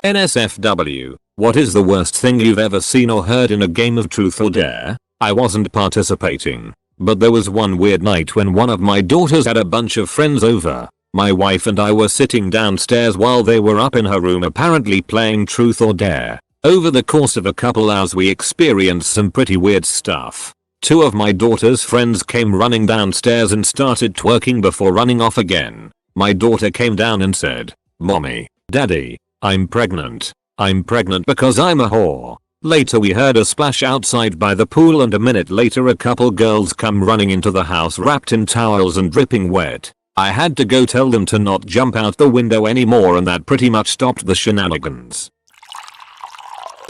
NSFW, what is the worst thing you've ever seen or heard in a game of truth or dare? I wasn't participating, but there was one weird night when one of my daughters had a bunch of friends over. My wife and I were sitting downstairs while they were up in her room apparently playing truth or dare. Over the course of a couple hours we experienced some pretty weird stuff. Two of my daughter's friends came running downstairs and started twerking before running off again. My daughter came down and said, "Mommy, Daddy, I'm pregnant. I'm pregnant because I'm a whore." Later we heard a splash outside by the pool and a minute later a couple girls come running into the house wrapped in towels and dripping wet. I had to go tell them to not jump out the window anymore and that pretty much stopped the shenanigans.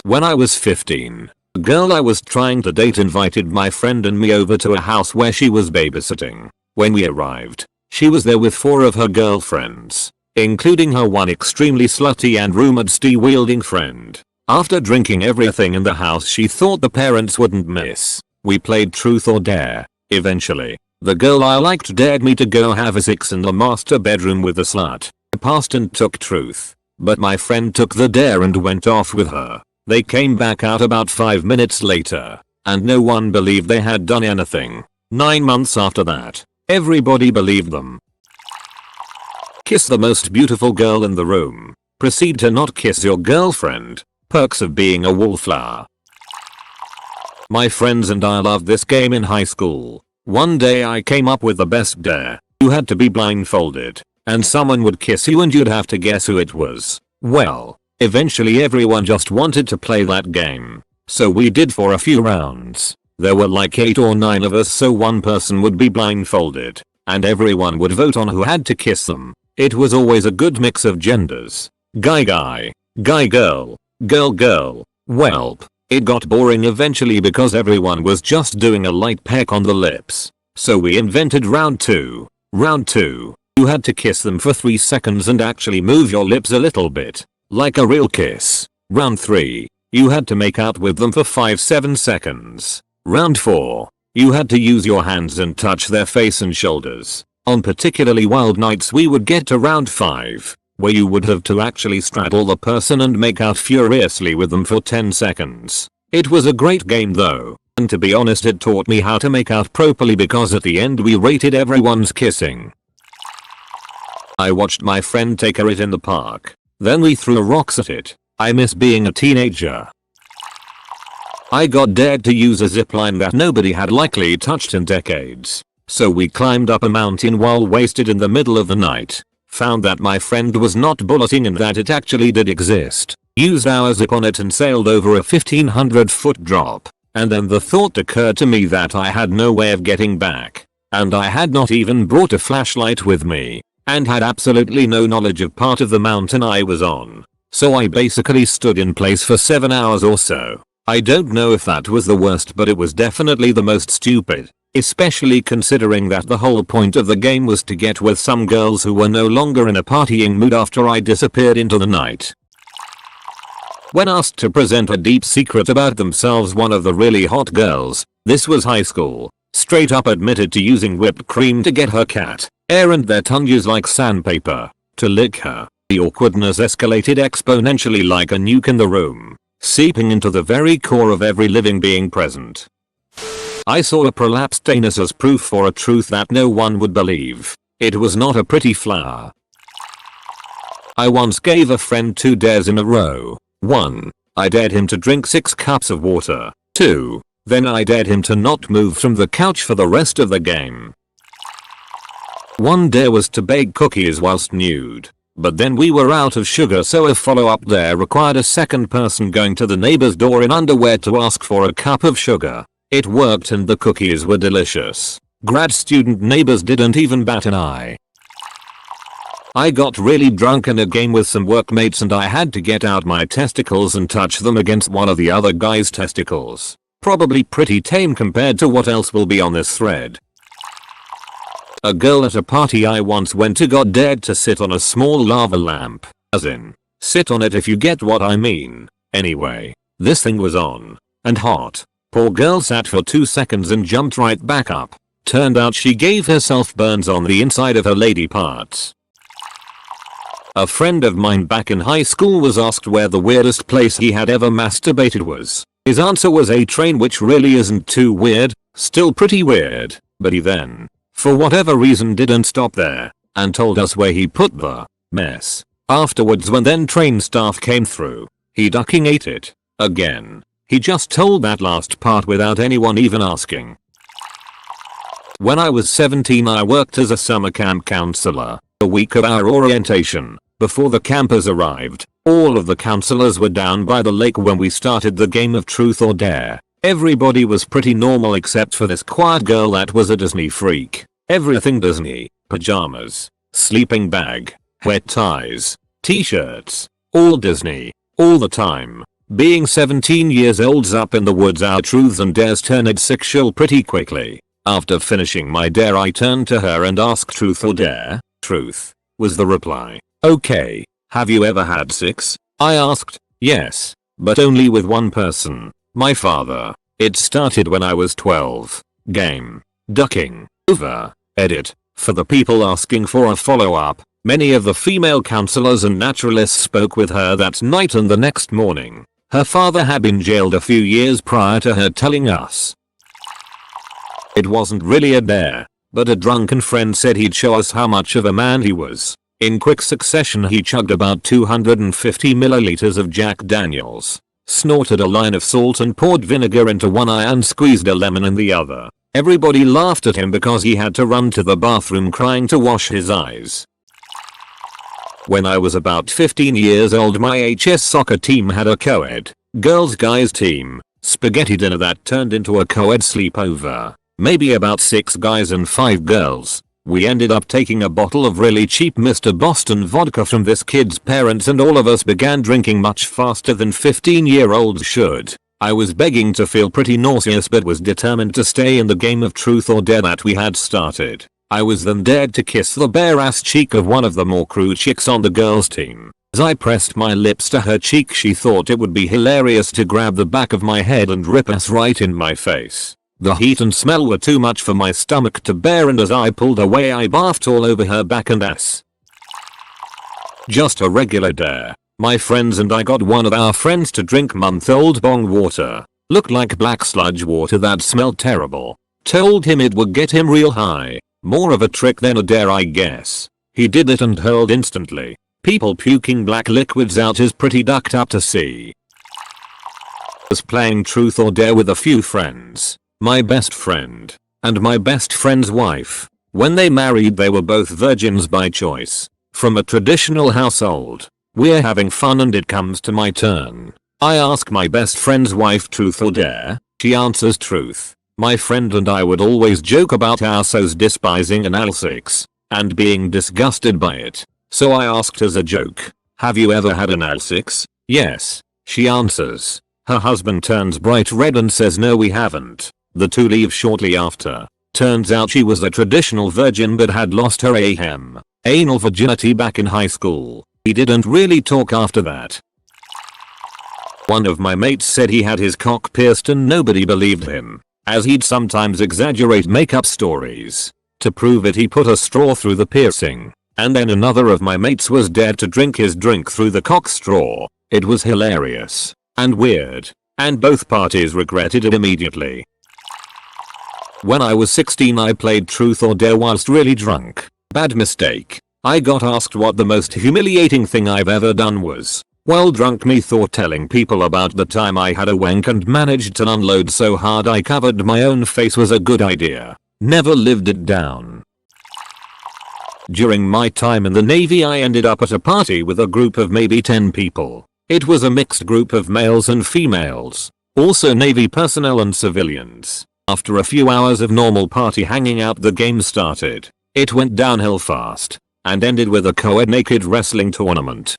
When I was 15, a girl I was trying to date invited my friend and me over to a house where she was babysitting. When we arrived, she was there with 4 of her girlfriends, including her one extremely slutty and rumored stee-wielding friend. After drinking everything in the house she thought the parents wouldn't miss. We played truth or dare. Eventually, the girl I liked dared me to go have a sex in the master bedroom with the slut. I passed and took truth, but my friend took the dare and went off with her. They came back out about 5 minutes later, and no one believed they had done anything. 9 months after that, everybody believed them. Kiss the most beautiful girl in the room. Proceed to not kiss your girlfriend. Perks of being a wallflower. My friends and I loved this game in high school. One day I came up with the best dare. You had to be blindfolded, and someone would kiss you and you'd have to guess who it was. Well, eventually everyone just wanted to play that game, so we did for a few rounds. There were like 8 or 9 of us, so one person would be blindfolded, and everyone would vote on who had to kiss them. It was always a good mix of genders. Guy guy, guy girl, girl girl. Welp, it got boring eventually because everyone was just doing a light peck on the lips. So we invented round 2. Round 2, you had to kiss them for 3 seconds and actually move your lips a little bit, like a real kiss. Round 3, you had to make out with them for 5-7 seconds. Round 4, you had to use your hands and touch their face and shoulders. On particularly wild nights we would get to round 5, where you would have to actually straddle the person and make out furiously with them for 10 seconds. It was a great game though, and to be honest it taught me how to make out properly because at the end we rated everyone's kissing. I watched my friend take a hit in the park. Then we threw rocks at it. I miss being a teenager. I got dared to use a zipline that nobody had likely touched in decades. So we climbed up a mountain while wasted in the middle of the night. Found that my friend was not bulleting and that it actually did exist. Used our zip on it and sailed over a 1500-foot drop. And then the thought occurred to me that I had no way of getting back. And I had not even brought a flashlight with me. And had absolutely no knowledge of part of the mountain I was on. So I basically stood in place for 7 hours or so. I don't know if that was the worst, but it was definitely the most stupid. Especially considering that the whole point of the game was to get with some girls who were no longer in a partying mood after I disappeared into the night. When asked to present a deep secret about themselves, one of the really hot girls, this was high school, straight up admitted to using whipped cream to get her cat, and their tongues like sandpaper, to lick her. The awkwardness escalated exponentially like a nuke in the room, seeping into the very core of every living being present. I saw a prolapsed anus as proof for a truth that no one would believe. It was not a pretty flower. I once gave a friend 2 dares in a row. 1. I dared him to drink 6 cups of water. 2. Then I dared him to not move from the couch for the rest of the game. One dare was to bake cookies whilst nude. But then we were out of sugar, so a follow-up dare required a second person going to the neighbor's door in underwear to ask for a cup of sugar. It worked and the cookies were delicious. Grad student neighbors didn't even bat an eye. I got really drunk in a game with some workmates and I had to get out my testicles and touch them against one of the other guy's testicles. Probably pretty tame compared to what else will be on this thread. A girl at a party I once went to got dared to sit on a small lava lamp. As in, sit on it if you get what I mean. Anyway, this thing was on. And hot. Poor girl sat for 2 seconds and jumped right back up. Turned out she gave herself burns on the inside of her lady parts. A friend of mine back in high school was asked where the weirdest place he had ever masturbated was. His answer was a train, which really isn't too weird, still pretty weird, but he then, for whatever reason, didn't stop there and told us where he put the mess. Afterwards, when then train staff came through, he ducking ate it. Again. He just told that last part without anyone even asking. When I was 17, I worked as a summer camp counselor. A week of our orientation, before the campers arrived, all of the counselors were down by the lake when we started the game of truth or dare. Everybody was pretty normal except for this quiet girl that was a Disney freak. Everything Disney, pajamas, sleeping bag, hair ties, t-shirts, all Disney, all the time. Being 17 years old's up in the woods, our truths and dares turned sexual pretty quickly. After finishing my dare, I turned to her and asked truth or dare. Truth, was the reply. Okay, have you ever had sex? I asked. Yes, but only with one person, my father. It started when I was 12. Game. Ducking. Over. Edit. For the people asking for a follow-up, many of the female counselors and naturalists spoke with her that night and the next morning. Her father had been jailed a few years prior to her telling us. It wasn't really a dare, but a drunken friend said he'd show us how much of a man he was. In quick succession, he chugged about 250 milliliters of Jack Daniels, snorted a line of salt and poured vinegar into one eye and squeezed a lemon in the other. Everybody laughed at him because he had to run to the bathroom crying to wash his eyes. When I was about 15 years old, my HS soccer team had a co-ed, girls-guys team, spaghetti dinner that turned into a co-ed sleepover. Maybe about 6 guys and 5 girls. We ended up taking a bottle of really cheap Mr. Boston vodka from this kid's parents, and all of us began drinking much faster than 15-year-olds should. I was begging to feel pretty nauseous but was determined to stay in the game of truth or dare that we had started. I was then dared to kiss the bare ass cheek of one of the more crew chicks on the girls team. As I pressed my lips to her cheek, she thought it would be hilarious to grab the back of my head and rip us right in my face. The heat and smell were too much for my stomach to bear, and as I pulled away, I barfed all over her back and ass. Just a regular dare. My friends and I got one of our friends to drink month-old bong water. Looked like black sludge water that smelled terrible. Told him it would get him real high. More of a trick than a dare, I guess. He did it and hurled instantly. People puking black liquids out is pretty ducked up to see. Was playing truth or dare with a few friends. My best friend and my best friend's wife. When they married, they were both virgins by choice. From a traditional household. We're having fun and it comes to my turn. I ask my best friend's wife truth or dare. She answers truth. My friend and I would always joke about our so's despising anal sex and being disgusted by it. So I asked as a joke, have you ever had anal sex? Yes, she answers. Her husband turns bright red and says no, we haven't. The two leave shortly after. Turns out she was a traditional virgin but had lost her anal virginity back in high school. He didn't really talk after that. One of my mates said he had his cock pierced and nobody believed him, as he'd sometimes exaggerate make-up stories. To prove it, he put a straw through the piercing, and then another of my mates was dared to drink his drink through the cock straw. It was hilarious and weird, and both parties regretted it immediately. When I was 16, I played truth or dare whilst really drunk. Bad mistake. I got asked what the most humiliating thing I've ever done was. While drunk, me thought telling people about the time I had a wank and managed to unload so hard I covered my own face was a good idea. Never lived it down. During my time in the Navy, I ended up at a party with a group of maybe 10 people. It was a mixed group of males and females. Also Navy personnel and civilians. After a few hours of normal party hanging out, the game started. It went downhill fast and ended with a co-ed naked wrestling tournament.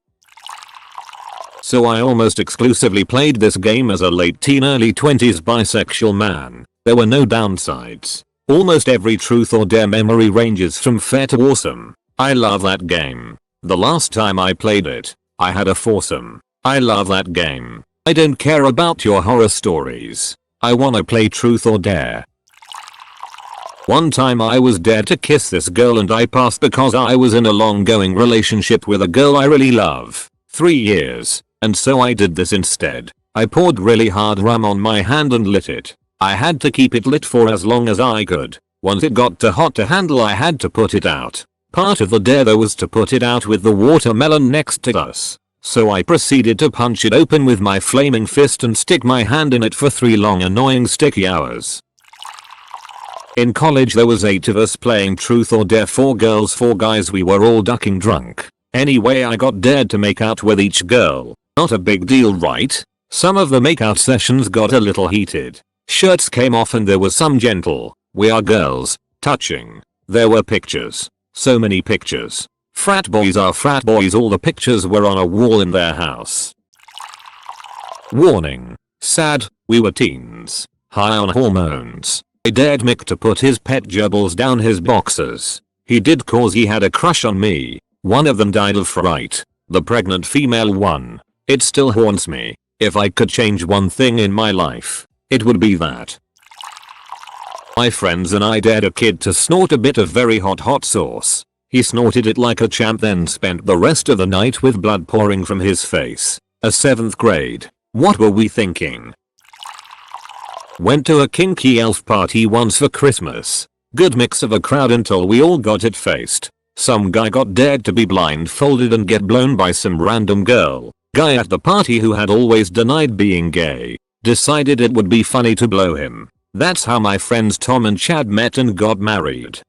So I almost exclusively played this game as a late teen early 20s bisexual man. There were no downsides. Almost every truth or dare memory ranges from fair to awesome. I love that game. The last time I played it, I had a foursome. I love that game. I don't care about your horror stories. I wanna play truth or dare. One time I was dared to kiss this girl and I passed because I was in a long-going relationship with a girl I really love. 3 years. And so I did this instead. I poured really hard rum on my hand and lit it. I had to keep it lit for as long as I could. Once it got too hot to handle I had to put it out. Part of the dare though was to put it out with the watermelon next to us. So I proceeded to punch it open with my flaming fist and stick my hand in it for 3 long annoying sticky hours. In college there was 8 of us playing truth or dare, 4 girls 4 guys, we were all ducking drunk. Anyway I got dared to make out with each girl. Not a big deal, right? Some of the makeout sessions got a little heated. Shirts came off and there was some gentle, we are girls, touching. There were pictures. So many pictures. Frat boys are frat boys, all the pictures were on a wall in their house. Warning. Sad, we were teens. High on hormones. I dared Mick to put his pet gerbils down his boxers. He did cause he had a crush on me. One of them died of fright. The pregnant female one. It still haunts me. If I could change one thing in my life, it would be that. My friends and I dared a kid to snort a bit of very hot sauce. He snorted it like a champ, then spent the rest of the night with blood pouring from his face. A 7th grade. What were we thinking? Went to a kinky elf party once for Christmas. Good mix of a crowd until we all got it faced. Some guy got dared to be blindfolded and get blown by some random girl. Guy at the party who had always denied being gay decided it would be funny to blow him. That's how my friends Tom and Chad met and got married.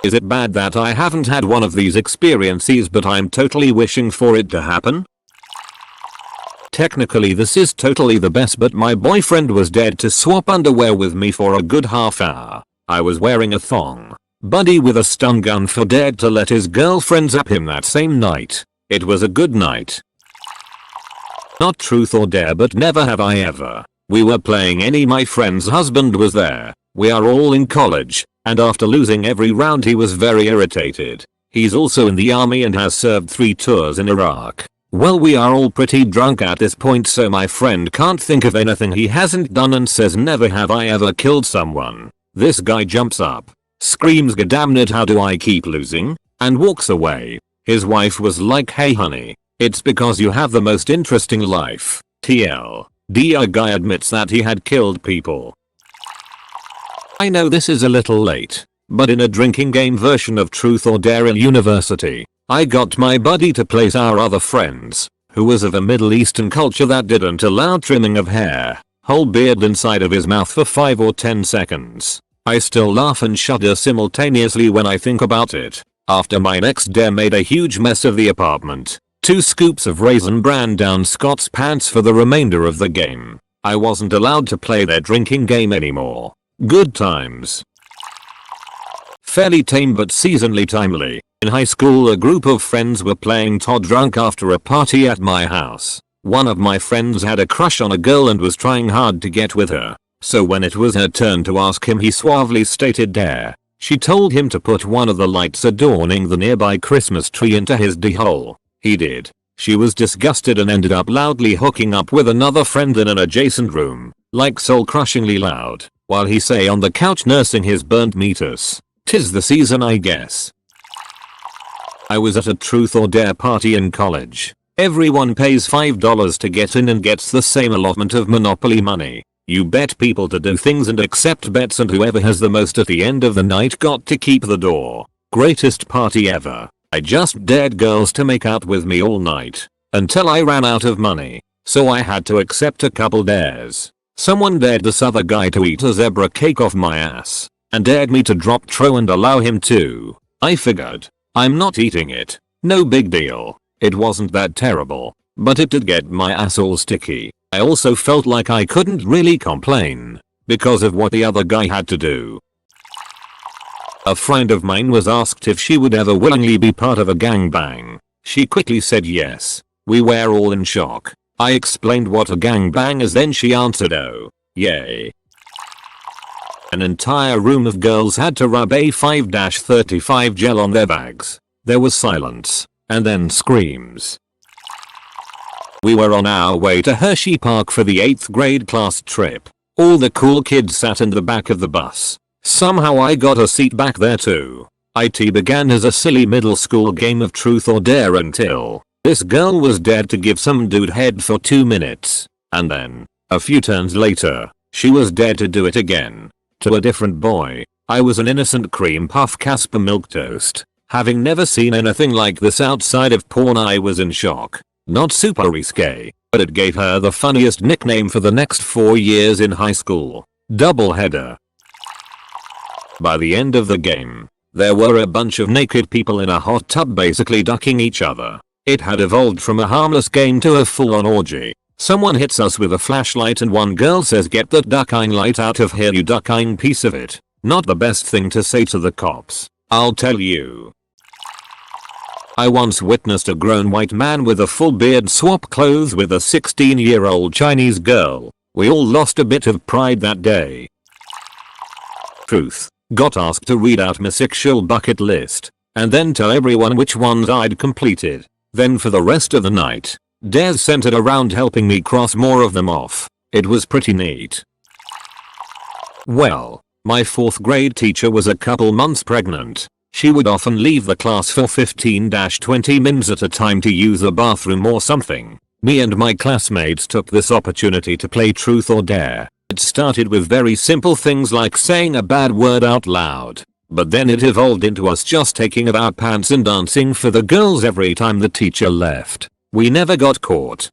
Is it bad that I haven't had one of these experiences but I'm totally wishing for it to happen? Technically this is totally the best, but my boyfriend was dared to swap underwear with me for a good half hour. I was wearing a thong. Buddy with a stun gun for dared to let his girlfriend zap him that same night. It was a good night. Not truth or dare, but never have I ever. We were playing any, my friend's husband was there. We are all in college, and after losing every round he was very irritated. He's also in the army and has served 3 tours in Iraq. Well, we are all pretty drunk at this point, so my friend can't think of anything he hasn't done and says, never have I ever killed someone. This guy jumps up, screams, "God damn it, how do I keep losing?" and walks away. His wife was like, "Hey honey, it's because you have the most interesting life." TL. The guy admits that he had killed people. I know this is a little late, but in a drinking game version of Truth or Dare in university, I got my buddy to place our other friends, who was of a Middle Eastern culture that didn't allow trimming of hair, whole beard inside of his mouth for 5 or 10 seconds. I still laugh and shudder simultaneously when I think about it. After my next dare made a huge mess of the apartment, 2 scoops of Raisin Bran down Scott's pants for the remainder of the game. I wasn't allowed to play their drinking game anymore. Good times. Fairly tame but seasonally timely. In high school a group of friends were playing Todd drunk after a party at my house. One of my friends had a crush on a girl and was trying hard to get with her. So when it was her turn to ask him, he suavely stated dare. She told him to put one of the lights adorning the nearby Christmas tree into his d-hole. He did. She was disgusted and ended up loudly hooking up with another friend in an adjacent room, like soul-crushingly loud, while he sat on the couch nursing his burnt meatus. 'Tis the season, I guess. I was at a Truth or Dare party in college. Everyone pays $5 to get in and gets the same allotment of Monopoly money. You bet people to do things and accept bets, and whoever has the most at the end of the night got to keep the door. Greatest party ever. I just dared girls to make out with me all night, until I ran out of money, so I had to accept a couple dares. Someone dared this other guy to eat a zebra cake off my ass, and dared me to drop Tro and allow him to. I figured, I'm not eating it. No big deal. It wasn't that terrible, but it did get my ass all sticky. I also felt like I couldn't really complain because of what the other guy had to do. A friend of mine was asked if she would ever willingly be part of a gangbang. She quickly said yes. We were all in shock. I explained what a gangbang is, then she answered, "Oh, yay." An entire room of girls had to rub A5-35 gel on their bags. There was silence, and then screams. We were on our way to Hershey Park for the 8th grade class trip. All the cool kids sat in the back of the bus. Somehow I got a seat back there too. IT began as a silly middle school game of truth or dare until this girl was dared to give some dude head for 2 minutes. And then, a few turns later, she was dared to do it again. To a different boy. I was an innocent cream puff Casper milquetoast. Having never seen anything like this outside of porn, I was in shock. Not super risque, but it gave her the funniest nickname for the next 4 years in high school. Doubleheader. By the end of the game, there were a bunch of naked people in a hot tub basically ducking each other. It had evolved from a harmless game to a full-on orgy. Someone hits us with a flashlight and one girl says, "Get that duckine light out of here, you duckine piece of it." Not the best thing to say to the cops, I'll tell you. I once witnessed a grown white man with a full beard swap clothes with a 16-year-old Chinese girl. We all lost a bit of pride that day. Truth. Got asked to read out my sexual bucket list and then tell everyone which ones I'd completed. Then for the rest of the night, dares centered around helping me cross more of them off. It was pretty neat. Well, my 4th grade teacher was a couple months pregnant. She would often leave the class for 15-20 minutes at a time to use the bathroom or something. Me and my classmates took this opportunity to play truth or dare. It started with very simple things like saying a bad word out loud. But then it evolved into us just taking off our pants and dancing for the girls every time the teacher left. We never got caught.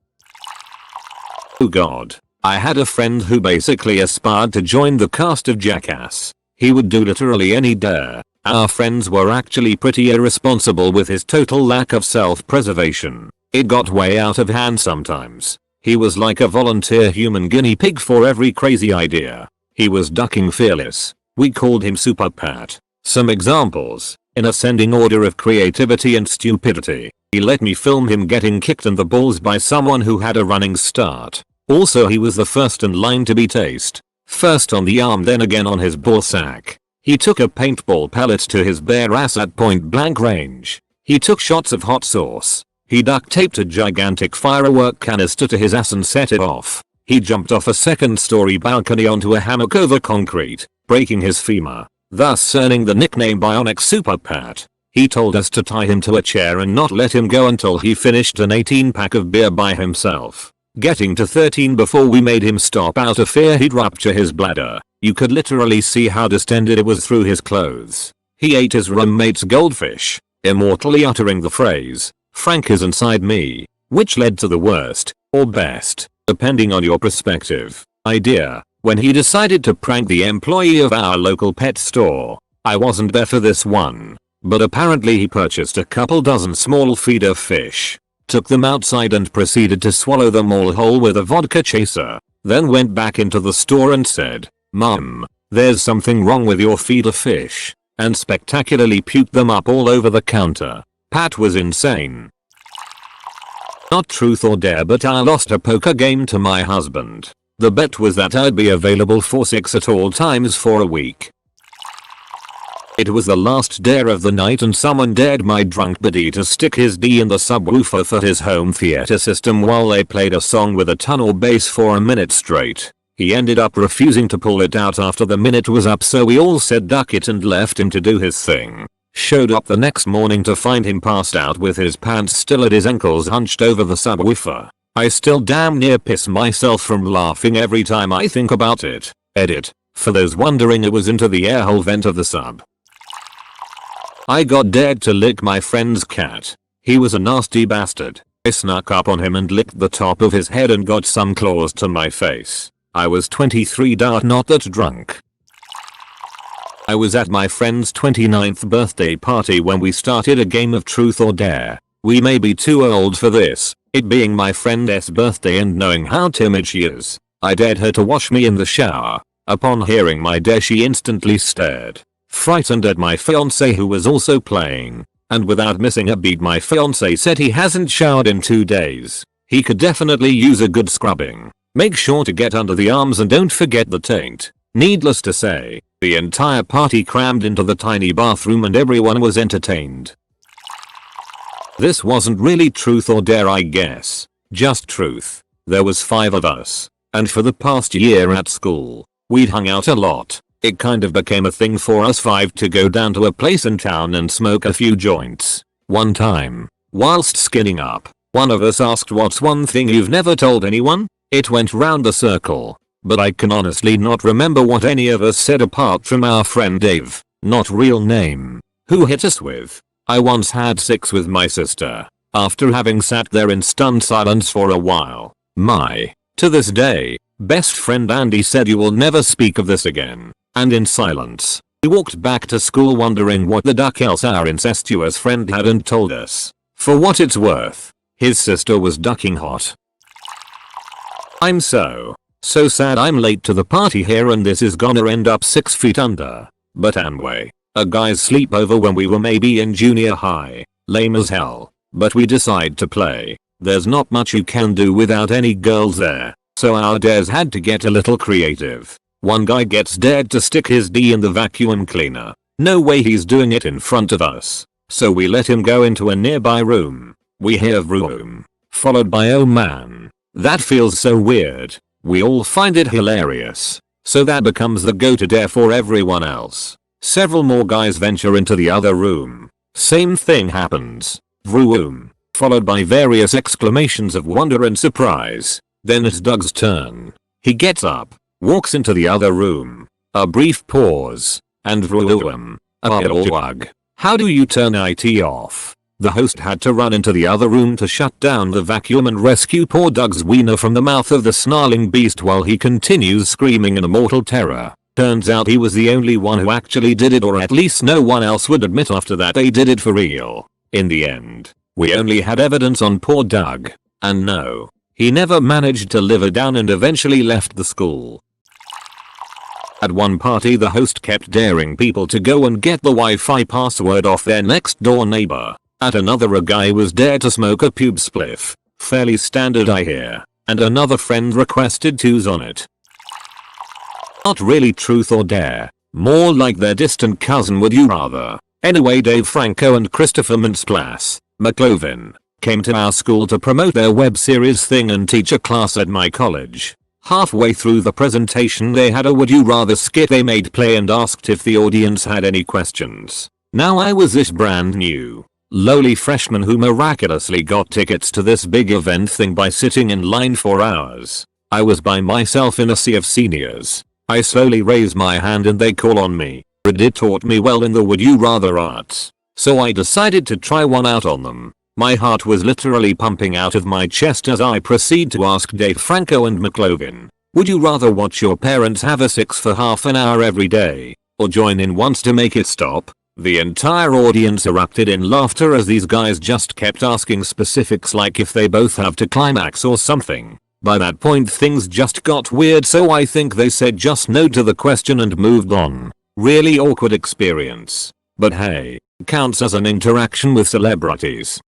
Oh god. I had a friend who basically aspired to join the cast of Jackass. He would do literally any dare. Our friends were actually pretty irresponsible with his total lack of self-preservation. It got way out of hand sometimes. He was like a volunteer human guinea pig for every crazy idea. He was ducking fearless. We called him Super Pat. Some examples, in ascending order of creativity and stupidity. He let me film him getting kicked in the balls by someone who had a running start. Also, he was the first in line to be tased. First on the arm, then again on his ballsack. He took a paintball pellet to his bare ass at point blank range. He took shots of hot sauce. He duct taped a gigantic firework canister to his ass and set it off. He jumped off a 2nd-story balcony onto a hammock over concrete, breaking his femur, thus earning the nickname Bionic Super Pat. He told us to tie him to a chair and not let him go until he finished an 18-pack of beer by himself. Getting to 13 before we made him stop out of fear he'd rupture his bladder. You could literally see how distended it was through his clothes. He ate his roommate's goldfish, immortally uttering the phrase, "Frank is inside me," which led to the worst, or best, depending on your perspective, idea, when he decided to prank the employee of our local pet store. I wasn't there for this one, but apparently he purchased a couple dozen small feeder fish, took them outside and proceeded to swallow them all whole with a vodka chaser, then went back into the store and said, "Mom, there's something wrong with your feeder fish," and spectacularly puked them up all over the counter. Pat was insane. Not truth or dare, but I lost a poker game to my husband. The bet was that I'd be available for 6 at all times for a week. It was the last dare of the night and someone dared my drunk buddy to stick his D in the subwoofer for his home theater system while they played a song with a ton or bass for a minute straight. He ended up refusing to pull it out after the minute was up, so we all said duck it and left him to do his thing. Showed up the next morning to find him passed out with his pants still at his ankles hunched over the subwoofer. I still damn near piss myself from laughing every time I think about it. Edit. For those wondering, it was into the airhole vent of the sub. I got dared to lick my friend's cat. He was a nasty bastard. I snuck up on him and licked the top of his head and got some claws to my face. I was 23, not that drunk. I was at my friend's 29th birthday party when we started a game of truth or dare. We may be too old for this, it being my friend's birthday and knowing how timid she is. I dared her to wash me in the shower. Upon hearing my dare, she instantly stared, frightened at my fiance who was also playing. And without missing a beat, my fiance said he hasn't showered in 2 days. He could definitely use a good scrubbing. Make sure to get under the arms and don't forget the taint. Needless to say, the entire party crammed into the tiny bathroom and everyone was entertained. This wasn't really truth or dare, I guess. Just truth. There was 5 of us. And for the past year at school, we'd hung out a lot. it kind of became a thing for us five to go down to a place in town and smoke a few joints. One time, whilst skinning up, one of us asked, "What's one thing you've never told anyone?" It went round the circle, but I can honestly not remember what any of us said apart from our friend Dave, not real name, who hit us with, "I once had sex with my sister," after having sat there in stunned silence for a while. To this day, best friend Andy said, "You will never speak of this again," and in silence, he walked back to school wondering what the duck else our incestuous friend hadn't told us. For what it's worth, his sister was ducking hot. I'm so sad I'm late to the party here and this is gonna end up 6 feet under. But anyway, a guy's sleepover when we were maybe in junior high, lame as hell, but we decide to play. There's not much you can do without any girls there, so our dares had to get a little creative. One guy gets dared to stick his D in the vacuum cleaner. No way he's doing it in front of us, so we let him go into a nearby room. We hear vroom, followed by "Oh man, that feels so weird." We all find it hilarious, so that becomes the go-to dare for everyone else. Several more guys venture into the other room. Same thing happens. Vroom, followed by various exclamations of wonder and surprise. Then it's Doug's turn. He gets up, walks into the other room. A brief pause, and vroom. Doug, how do you turn IT off? The host had to run into the other room to shut down the vacuum and rescue poor Doug's wiener from the mouth of the snarling beast while he continues screaming in mortal terror. Turns out he was the only one who actually did it, or at least no one else would admit after that they did it for real. In the end, we only had evidence on poor Doug. And no, he never managed to live it down and eventually left the school. At one party the host kept daring people to go and get the Wi-Fi password off their next door neighbor. At another a guy was dared to smoke a pube spliff, fairly standard I hear, and another friend requested twos on it. Not really truth or dare, more like their distant cousin would you rather. Anyway, Dave Franco and Christopher McLovin came to our school to promote their web series thing and teach a class at my college. Halfway through the presentation they had a would you rather skit they made play and asked if the audience had any questions. Now I was this brand new, lowly freshman who miraculously got tickets to this big event thing by sitting in line for hours. I was by myself in a sea of seniors. I slowly raise my hand and they call on me. Reddit taught me well in the would you rather arts, so I decided to try one out on them. My heart was literally pumping out of my chest as I proceed to ask Dave Franco and McLovin, would you rather watch your parents have a sex for half an hour every day, or join in once to make it stop? The entire audience erupted in laughter as these guys just kept asking specifics like if they both have to climax or something. By that point things just got weird, so I think they said just no to the question and moved on. Really awkward experience. But hey, counts as an interaction with celebrities.